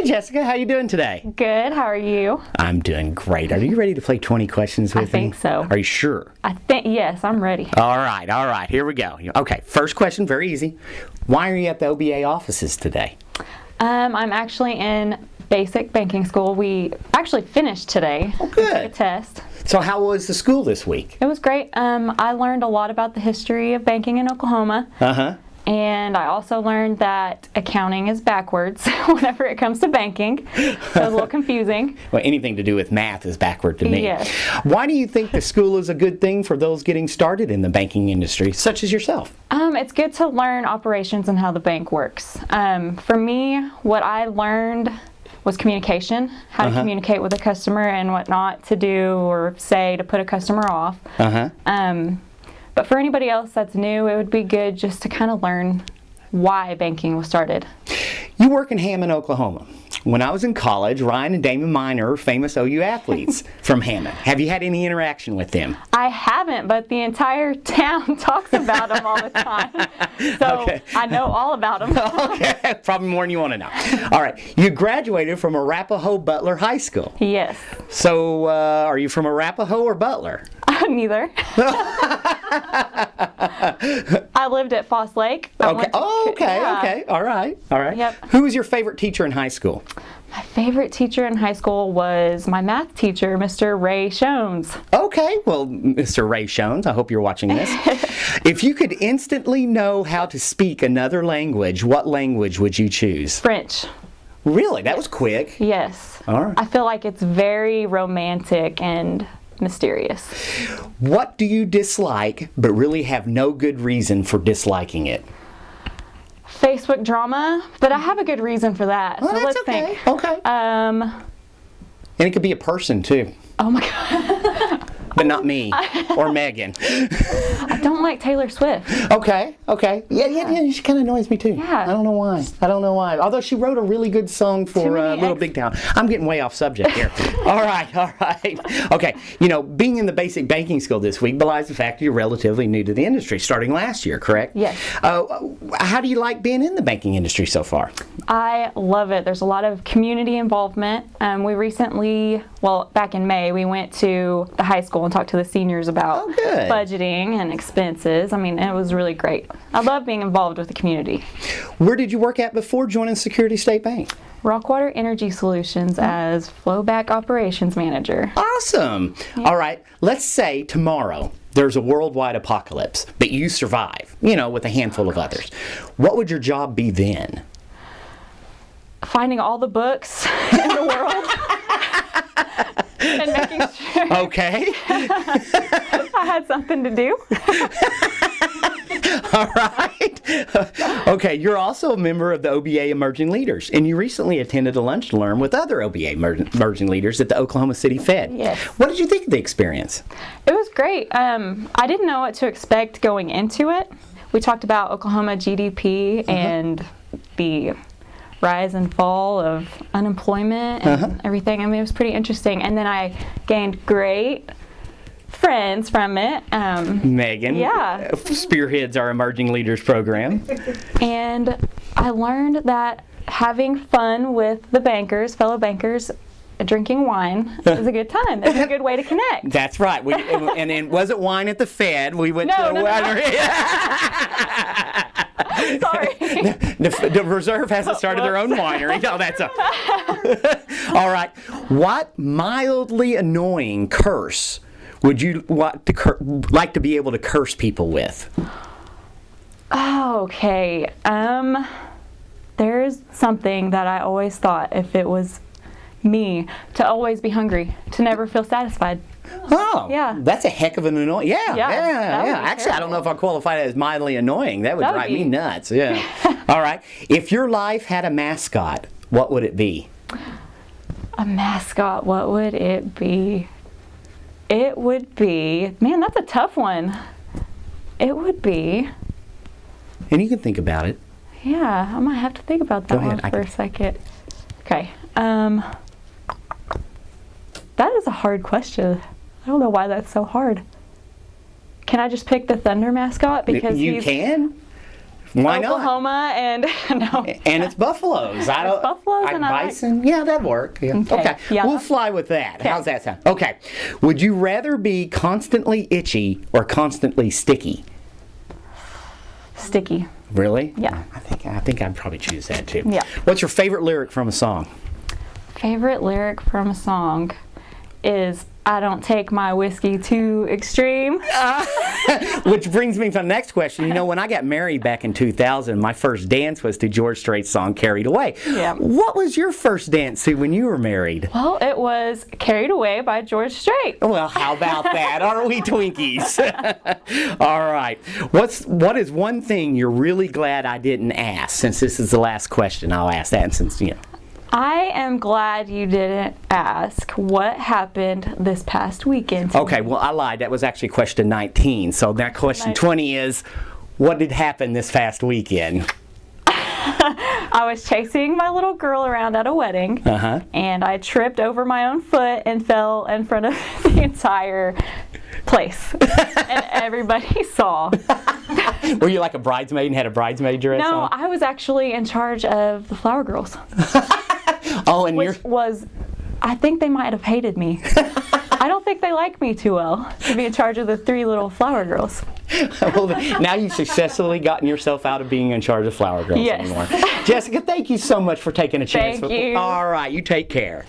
Jessica. How you doing today? Good. How are you? I'm doing great. Are you ready to play 20 questions with me? I think so. Are you sure? Yes, I'm ready. All right. Here we go. Okay, first question, very easy. Why are you at the OBA offices today? I'm actually in basic banking school. We actually finished today. Oh, good. We took a test. So how was the school this week? It was great. I learned a lot about the history of banking in Oklahoma. Uh-huh. And I also learned that accounting is backwards whenever it comes to banking. So it was a little confusing. Well, anything to do with math is backward to me. Yes. Why do you think the school is a good thing for those getting started in the banking industry, such as yourself? It's good to learn operations and how the bank works. For me, what I learned was communication, how to communicate with a customer and what not to do or say to put a customer off. But for anybody else that's new, it would be good just to kind of learn why banking was started. You work in Hammon, Oklahoma. When I was in college, Ryan and Damon Miner are famous OU athletes from Hammon. Have you had any interaction with them? I haven't, but the entire town talks about them all the time. So okay. I know all about them. Okay, probably more than you want to know. All right, you graduated from Arapahoe Butler High School. Yes. So are you from Arapahoe or Butler? Neither. I lived at Foss Lake. Okay. Okay. All right. Yep. Who was your favorite teacher in high school? My favorite teacher in high school was my math teacher, Mr. Ray Shones. Okay. Well, Mr. Ray Shones, I hope you're watching this. If you could instantly know how to speak another language, what language would you choose? French. Really? That was quick. Yes. All right. I feel like it's very romantic and mysterious. What do you dislike but really have no good reason for disliking it? Facebook drama, but I have a good reason for that. Well, so that's let's okay. think. Okay. And it could be a person too. Oh my God. But not me or Megan. I don't like Taylor Swift. Okay. Yeah, she kind of annoys me too. Yeah. I don't know why. Although she wrote a really good song for Little Big Town. I'm getting way off subject here. All right. Okay, being in the basic banking school this week belies the fact that you're relatively new to the industry, starting last year, correct? Yes. How do you like being in the banking industry so far? I love it. There's a lot of community involvement. We recently, back in May, we went to the high school and talked to the seniors about budgeting and expenses. I mean, it was really great. I love being involved with the community. Where did you work at before joining Security State Bank? Rockwater Energy Solutions as Flowback Operations Manager. Awesome. Yeah. All right. Let's say tomorrow there's a worldwide apocalypse, but you survive, with a handful of others. What would your job be then? Finding all the books in the world. And making sure I had something to do. All right. Okay, you're also a member of the OBA Emerging Leaders, and you recently attended a lunch and learn with other OBA Emerging Leaders at the Oklahoma City Fed. Yes. What did you think of the experience? It was great. I didn't know what to expect going into it. We talked about Oklahoma GDP and the rise and fall of unemployment and everything. I mean, it was pretty interesting. And then I gained great friends from it. Megan spearheads our Emerging Leaders program. And I learned that having fun with the fellow bankers, drinking wine is a good time. It's a good way to connect. That's right. And then wasn't wine at the Fed. We went to a winery. Sorry. The Reserve hasn't started their own winery. No, that's all right. What mildly annoying curse would you like to be able to curse people with? Okay. There's something that I always thought, if it was me, to always be hungry, to never feel satisfied. Oh, yeah. That's a heck of an annoying. Yeah. Actually, terrible. I don't know if I qualify that as mildly annoying. That would drive me nuts. Yeah. All right. If your life had a mascot, what would it be? A mascot, what would it be? It would be, man, that's a tough one. It would be. And you can think about it. Yeah, I might have to think about that one for a second. Okay. That is a hard question. I don't know why that's so hard. Can I just pick the Thunder mascot? Because you can. Why not? Oklahoma and no. And it's buffaloes. I don't. buffaloes and I bison. Yeah, that'd work. Yeah. Okay. Yeah. We'll fly with that. How's that sound? Okay. Would you rather be constantly itchy or constantly sticky? Sticky. Really? Yeah. I think I'd probably choose that too. Yeah. What's your favorite lyric from a song? Favorite lyric from a song is I don't take my whiskey too extreme. Which brings me to the next question. You know, when I got married back in 2000, my first dance was to George Strait's song Carried Away. Yeah. What was your first dance to when you were married? Well, it was Carried Away by George Strait. Well, how about that? Aren't we Twinkies? All right. What is one thing you're really glad I didn't ask? Since this is the last question, I'll ask that since, you know. I am glad you didn't ask what happened this past weekend. Okay, well, I lied. That was actually question 19. So that question 20 is, what did happen this past weekend? I was chasing my little girl around at a wedding, and I tripped over my own foot and fell in front of the entire place. And everybody saw. Were you like a bridesmaid and had a bridesmaid dress on? No, I was actually in charge of the flower girls. Oh, and Which was, I think they might have hated me. I don't think they like me too well to be in charge of the 3 little flower girls. Well, now you've successfully gotten yourself out of being in charge of flower girls Yes. anymore. Jessica, thank you so much for taking a chance. Thank you. All right, you take care.